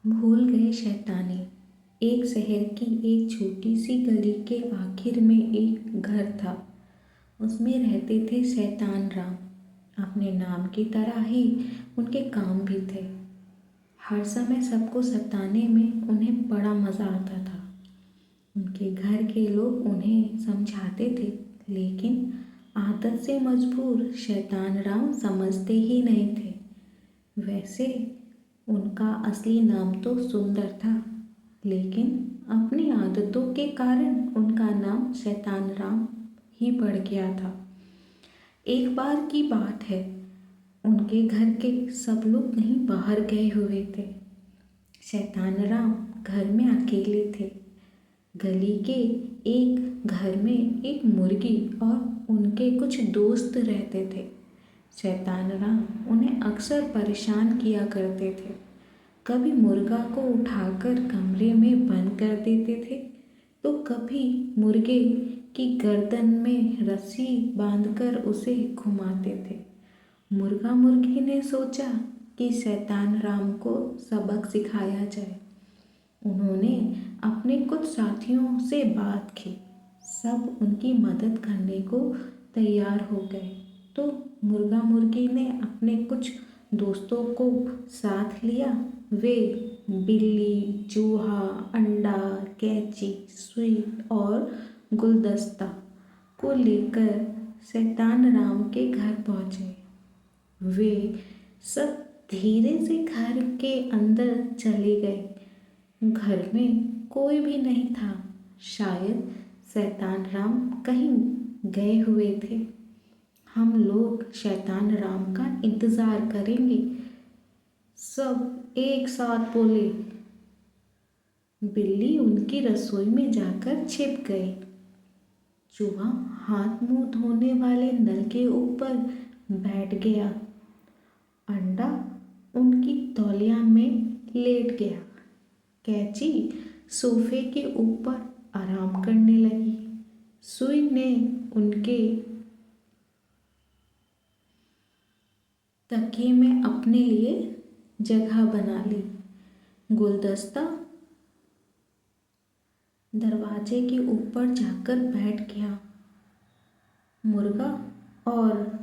भूल गए शैतानी। एक शहर की एक छोटी सी गली के आखिर में एक घर था। उसमें रहते थे शैतान राम। अपने नाम की तरह ही उनके काम भी थे। हर समय सबको सताने में उन्हें बड़ा मज़ा आता था। उनके घर के लोग उन्हें समझाते थे, लेकिन आदत से मजबूर शैतान राम समझते ही नहीं थे। वैसे उनका असली नाम तो सुंदर था, लेकिन अपनी आदतों के कारण उनका नाम शैतान राम ही पड़ गया था। एक बार की बात है, उनके घर के सब लोग कहीं बाहर गए हुए थे। शैतान राम घर में अकेले थे। गली के एक घर में एक मुर्गी और उनके कुछ दोस्त रहते थे। शैतान राम उन्हें अक्सर परेशान किया करते थे। कभी मुर्गा को उठाकर कमरे में बंद कर देते थे, तो कभी मुर्गे की गर्दन में रस्सी बांधकर उसे घुमाते थे। मुर्गा मुर्गी ने सोचा कि शैतान राम को सबक सिखाया जाए। उन्होंने अपने कुछ साथियों से बात की। सब उनकी मदद करने को तैयार हो गए। तो मुर्गा मुर्गी ने अपने कुछ दोस्तों को साथ लिया। वे बिल्ली, चूहा, अंडा, कैंची, सुई और गुलदस्ता को लेकर शैतान राम के घर पहुंचे। वे सब धीरे से घर के अंदर चले गए। घर में कोई भी नहीं था। शायद शैतान राम कहीं गए हुए थे। हम लोग शैतान राम का इंतज़ार करेंगे, सब एक साथ बोले। बिल्ली उनकी रसोई में जाकर छिप गई। चूहा हाथ मुंह धोने वाले नल के ऊपर बैठ गया। अंडा उनकी तौलिया में लेट गया। कैंची सोफे के ऊपर आराम करने लगी। सुई ने उनके तकिए में अपने लिए जगह बना ली। गुलदस्ता दरवाजे के ऊपर जाकर बैठ गया। मुर्गा और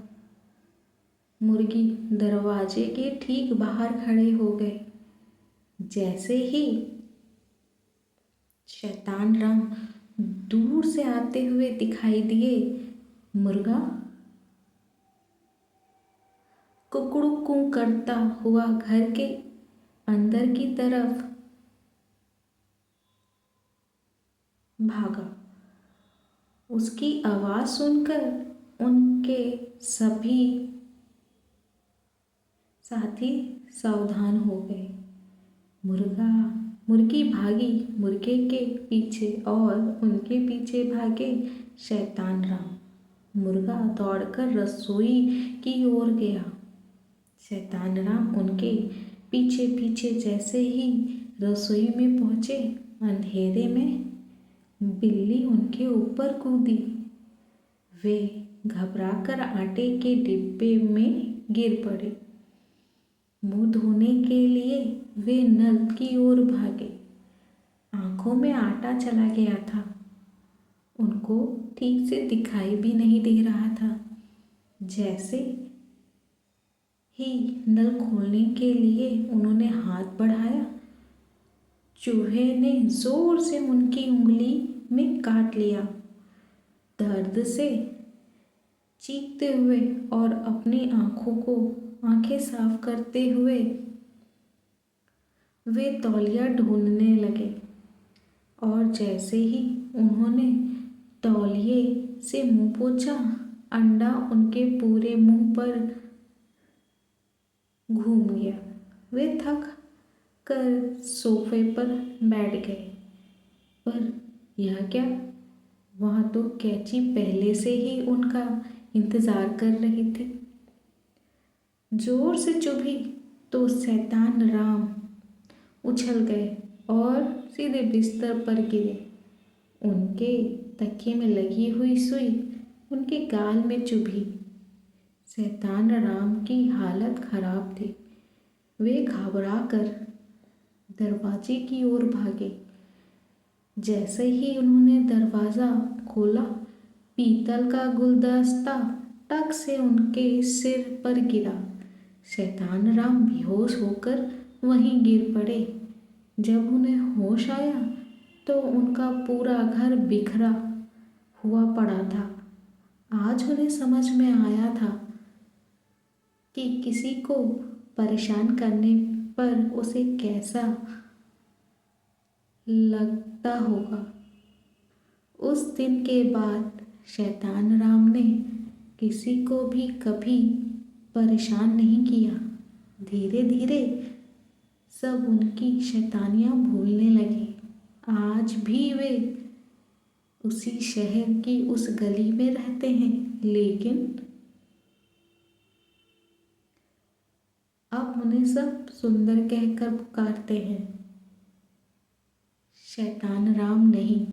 मुर्गी दरवाजे के ठीक बाहर खड़े हो गए। जैसे ही शैतान राम दूर से आते हुए दिखाई दिए, मुर्गा कुकड़ू करता हुआ घर के अंदर की तरफ भागा। उसकी आवाज़ सुनकर उनके सभी साथी सावधान हो गए। मुर्गी भागी मुर्गे के पीछे और उनके पीछे भागे शैतान राम। मुर्गा दौड़कर रसोई की ओर गया। शैतान राम उनके पीछे पीछे जैसे ही रसोई में पहुँचे, अंधेरे में बिल्ली उनके ऊपर कूदी। वे घबराकर आटे के डिब्बे में गिर पड़े। मुंह धोने के लिए वे नल की ओर भागे। आंखों में आटा चला गया था। उनको ठीक से दिखाई भी नहीं दे रहा था। जैसे ही नल खोलने के लिए उन्होंने हाथ बढ़ाया, चूहे ने जोर से उनकी उंगली में काट लिया। दर्द से चीखते हुए और अपनी आंखें साफ करते हुए वे तौलिया ढूंढने लगे। और जैसे ही उन्होंने तौलिए से मुंह पोंछा, अंडा उनके पूरे मुंह पर घूम गया। वे थक कर सोफे पर बैठ गए। पर यह क्या, वहाँ तो कैंची पहले से ही उनका इंतज़ार कर रही थी। जोर से चुभी तो शैतान राम उछल गए और सीधे बिस्तर पर गिरे। उनके तकिए में लगी हुई सुई उनके गाल में चुभी। शैतान राम की हालत खराब थी। वे घबरा कर दरवाजे की ओर भागे। जैसे ही उन्होंने दरवाज़ा खोला, पीतल का गुलदस्ता टक से उनके सिर पर गिरा। शैतान राम बेहोश होकर वहीं गिर पड़े। जब उन्हें होश आया तो उनका पूरा घर बिखरा हुआ पड़ा था। आज उन्हें समझ में आया था कि किसी को परेशान करने पर उसे कैसा लगता होगा। उस दिन के बाद शैतान राम ने किसी को भी कभी परेशान नहीं किया। धीरे धीरे सब उनकी शैतानियाँ भूलने लगे। आज भी वे उसी शहर की उस गली में रहते हैं, लेकिन अब उन्हें सब सुंदर कहकर पुकारते हैं, शैतान राम नहीं।